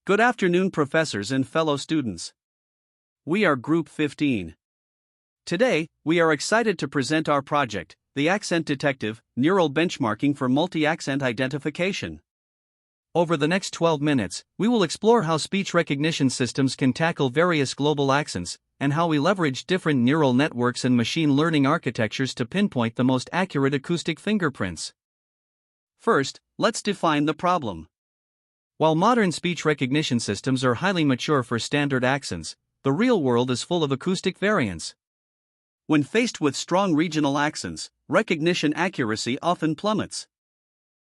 Good afternoon, professors and fellow students. We are Group 15. Today, we are excited to present our project, the Accent Detective, Neural Benchmarking for Multi-Accent Identification. Over the next 12 minutes, we will explore how speech recognition systems can tackle various global accents, and how we leverage different neural networks and machine learning architectures to pinpoint the most accurate acoustic fingerprints. First, let's define the problem. While modern speech recognition systems are highly mature for standard accents, the real world is full of acoustic variants. When faced with strong regional accents, recognition accuracy often plummets.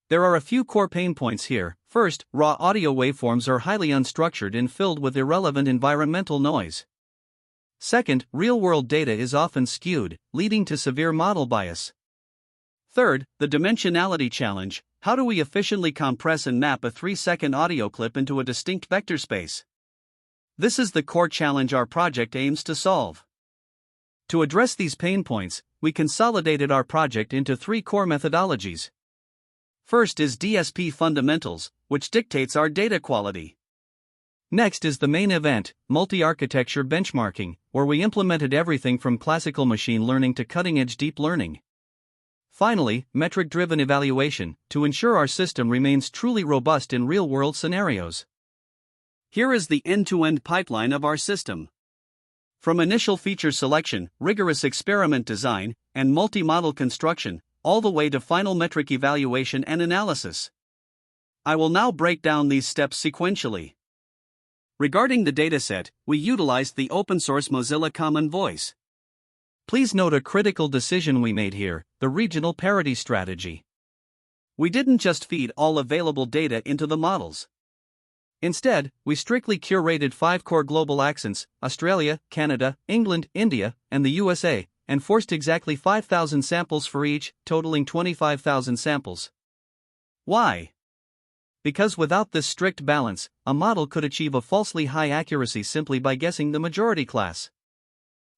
There are a few core pain points here. First, raw audio waveforms are highly unstructured and filled with irrelevant environmental noise. Second, real-world data is often skewed, leading to severe model bias. Third, the dimensionality challenge. How do we efficiently compress and map a 3-second audio clip into a distinct vector space? This is the core challenge our project aims to solve. To address these pain points, we consolidated our project into 3 core methodologies. First is DSP fundamentals, which dictates our data quality. Next is the main event, multi-architecture benchmarking, where we implemented everything from classical machine learning to cutting-edge deep learning. Finally, metric-driven evaluation, to ensure our system remains truly robust in real-world scenarios. Here is the end-to-end pipeline of our system. From initial feature selection, rigorous experiment design, and multi-model construction, all the way to final metric evaluation and analysis. I will now break down these steps sequentially. Regarding the dataset, we utilized the open-source Mozilla Common Voice. Please note a critical decision we made here, the regional parity strategy. We didn't just feed all available data into the models. Instead, we strictly curated 5 core global accents, Australia, Canada, England, India, and the USA, and forced exactly 5,000 samples for each, totaling 25,000 samples. Why? Because without this strict balance, a model could achieve a falsely high accuracy simply by guessing the majority class.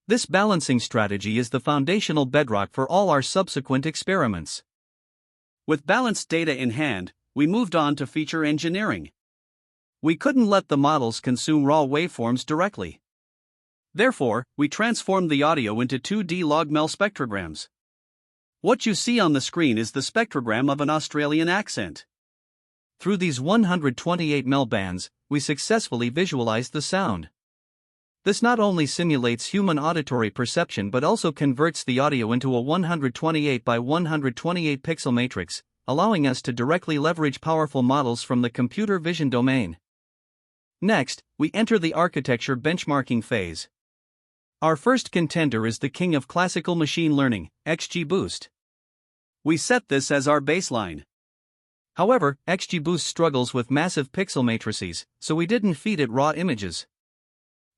This balancing strategy is the foundational bedrock for all our subsequent experiments. With balanced data in hand, we moved on to feature engineering. We couldn't let the models consume raw waveforms directly. Therefore, we transformed the audio into 2D log-mel spectrograms. What you see on the screen is the spectrogram of an Australian accent. Through these 128 mel bands, we successfully visualized the sound. This not only simulates human auditory perception but also converts the audio into a 128 by 128 pixel matrix, allowing us to directly leverage powerful models from the computer vision domain. Next, we enter the architecture benchmarking phase. Our first contender is the king of classical machine learning, XGBoost. We set this as our baseline. However, XGBoost struggles with massive pixel matrices, so we didn't feed it raw images.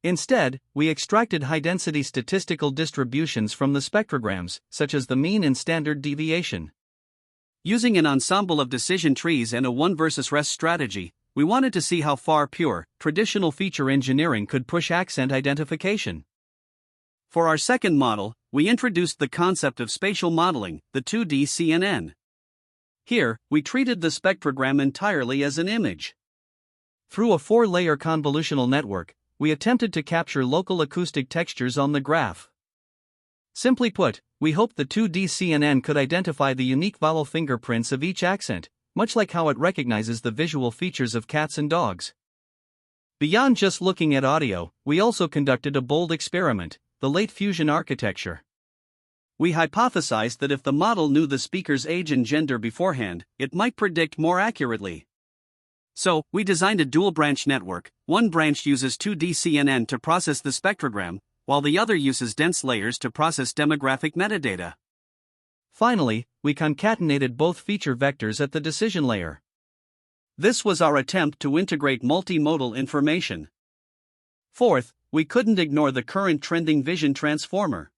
Instead, we extracted high-density statistical distributions from the spectrograms, such as the mean and standard deviation. Using an ensemble of decision trees and a 1 versus rest strategy, we wanted to see how far pure, traditional feature engineering could push accent identification. For our second model, we introduced the concept of spatial modeling, the 2D CNN. Here, we treated the spectrogram entirely as an image. Through a 4-layer convolutional network, we attempted to capture local acoustic textures on the graph. Simply put, we hoped the 2D CNN could identify the unique vowel fingerprints of each accent, much like how it recognizes the visual features of cats and dogs. Beyond just looking at audio, we also conducted a bold experiment, the late fusion architecture. We hypothesized that if the model knew the speaker's age and gender beforehand, it might predict more accurately. So, we designed a dual-branch network. One branch uses 2D CNN to process the spectrogram, while the other uses dense layers to process demographic metadata. Finally, we concatenated both feature vectors at the decision layer. This was our attempt to integrate multimodal information. Fourth, we couldn't ignore the current trending vision transformer.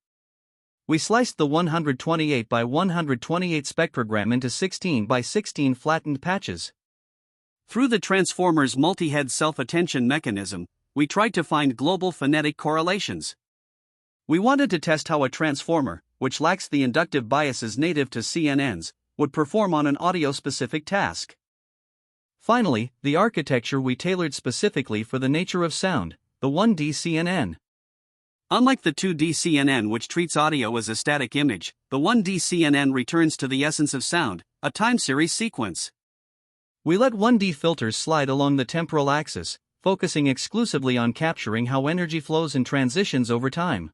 We sliced the 128 by 128 spectrogram into 16 by 16 flattened patches. Through the transformer's multi-head self-attention mechanism, we tried to find global phonetic correlations. We wanted to test how a transformer, which lacks the inductive biases native to CNNs, would perform on an audio-specific task. Finally, the architecture we tailored specifically for the nature of sound, the 1D CNN. Unlike the 2D CNN, which treats audio as a static image, the 1D CNN returns to the essence of sound, a time series sequence. We let 1D filters slide along the temporal axis, focusing exclusively on capturing how energy flows and transitions over time.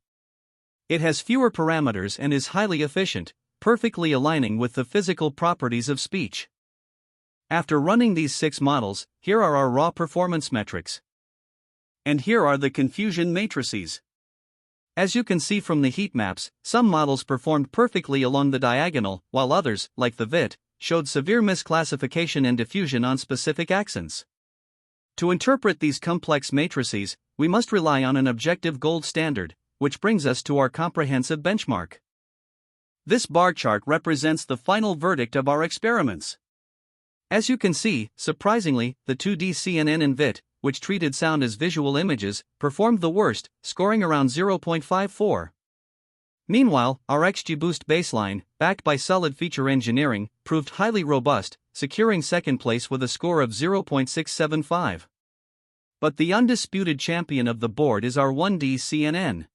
It has fewer parameters and is highly efficient, perfectly aligning with the physical properties of speech. After running these 6 models, here are our raw performance metrics. And here are the confusion matrices. As you can see from the heat maps, some models performed perfectly along the diagonal, while others, like the VIT, showed severe misclassification and diffusion on specific accents. To interpret these complex matrices, we must rely on an objective gold standard, which brings us to our comprehensive benchmark. This bar chart represents the final verdict of our experiments. As you can see, surprisingly, the 2D CNN and VIT, which treated sound as visual images, performed the worst, scoring around 0.54. Meanwhile, our XGBoost baseline, backed by solid feature engineering, proved highly robust, securing second place with a score of 0.675. But the undisputed champion of the board is our 1D CNN.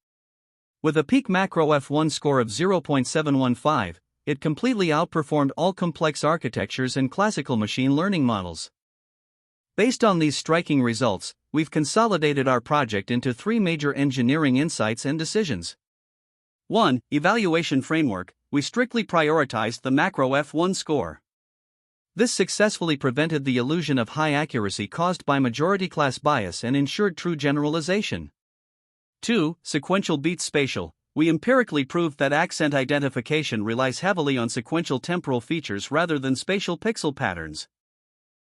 With a peak macro F1 score of 0.715, it completely outperformed all complex architectures and classical machine learning models. Based on these striking results, we've consolidated our project into 3 major engineering insights and decisions. 1. Evaluation framework. We strictly prioritized the macro F1 score. This successfully prevented the illusion of high accuracy caused by majority class bias and ensured true generalization. 2. Sequential beats spatial. We empirically proved that accent identification relies heavily on sequential temporal features rather than spatial pixel patterns.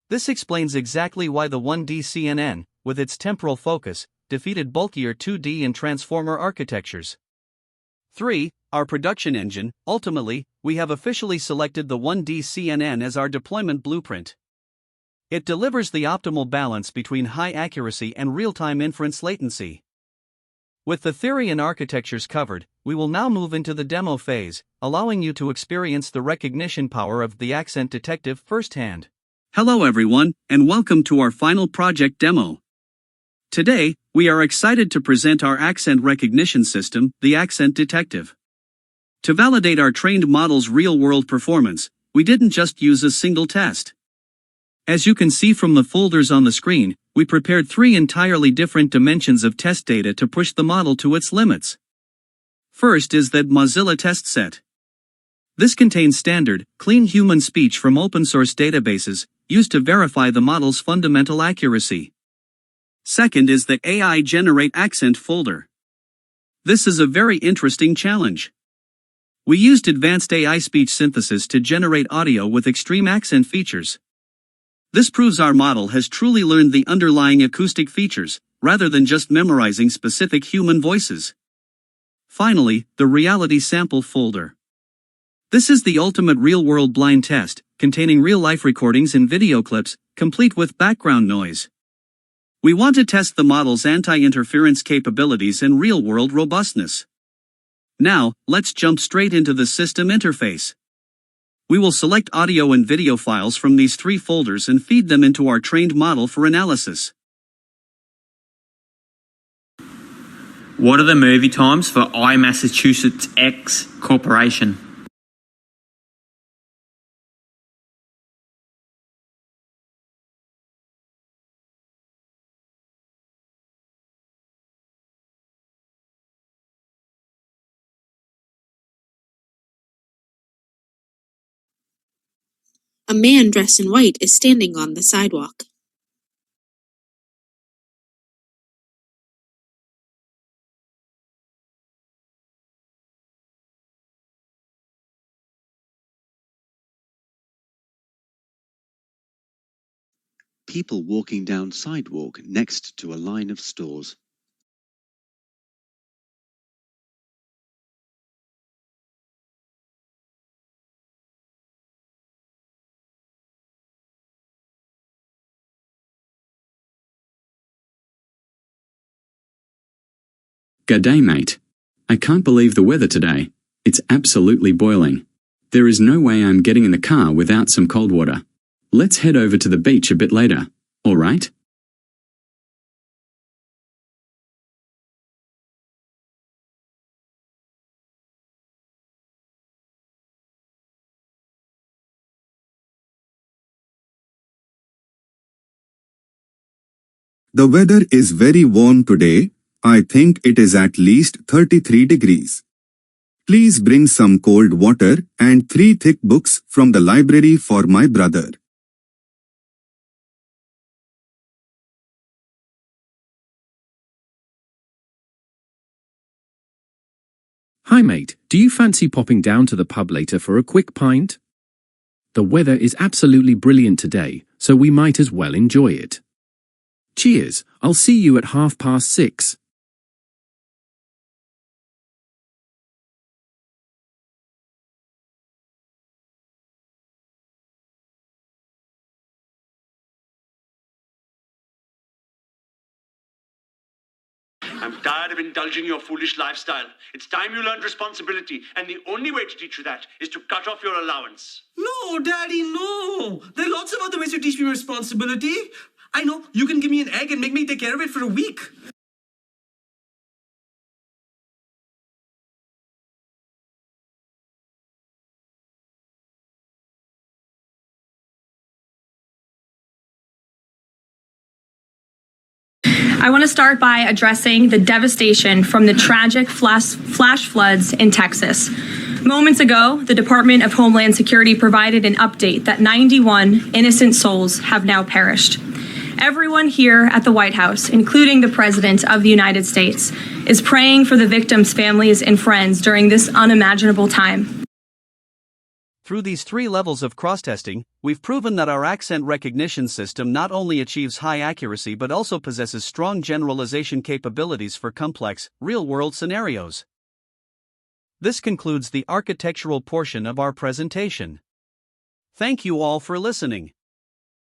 This explains exactly why the 1D CNN, with its temporal focus, defeated bulkier 2D and transformer architectures. 3. Our production engine. Ultimately, we have officially selected the 1D CNN as our deployment blueprint. It delivers the optimal balance between high accuracy and real-time inference latency. With the theory and architectures covered, we will now move into the demo phase, allowing you to experience the recognition power of the Accent Detective firsthand. Hello everyone, and welcome to our final project demo. Today, we are excited to present our accent recognition system, the Accent Detective. To validate our trained model's real-world performance, we didn't just use a single test. As you can see from the folders on the screen, we prepared 3 entirely different dimensions of test data to push the model to its limits. First is the Mozilla test set. This contains standard, clean human speech from open-source databases, used to verify the model's fundamental accuracy. Second is the AI Generate Accent folder. This is a very interesting challenge. We used advanced AI speech synthesis to generate audio with extreme accent features. This proves our model has truly learned the underlying acoustic features, rather than just memorizing specific human voices. Finally, the Reality Sample folder. This is the ultimate real-world blind test, containing real-life recordings and video clips, complete with background noise. We want to test the model's anti-interference capabilities and real-world robustness. Now, let's jump straight into the system interface. We will select audio and video files from these 3 folders and feed them into our trained model for analysis. What are the movie times for Massachusetts X Corporation? A man dressed in white is standing on the sidewalk. People walking down sidewalk next to a line of stores. G'day, mate. I can't believe the weather today. It's absolutely boiling. There is no way I'm getting in the car without some cold water. Let's head over to the beach a bit later, all right? The weather is very warm today. I think it is at least 33 degrees. Please bring some cold water and 3 thick books from the library for my brother. Hi mate, do you fancy popping down to the pub later for a quick pint? The weather is absolutely brilliant today, so we might as well enjoy it. Cheers, I'll see you at 6:30. I'm tired of indulging your foolish lifestyle. It's time you learned responsibility, and the only way to teach you that is to cut off your allowance. No, Daddy, no. There are lots of other ways to teach me responsibility. I know, you can give me an egg and make me take care of it for a week. I want to start by addressing the devastation from the tragic flash floods in Texas. Moments ago, the Department of Homeland Security provided an update that 91 innocent souls have now perished. Everyone here at the White House, including the President of the United States, is praying for the victims' families and friends during this unimaginable time. Through these 3 levels of cross-testing, we've proven that our accent recognition system not only achieves high accuracy but also possesses strong generalization capabilities for complex, real-world scenarios. This concludes the architectural portion of our presentation. Thank you all for listening.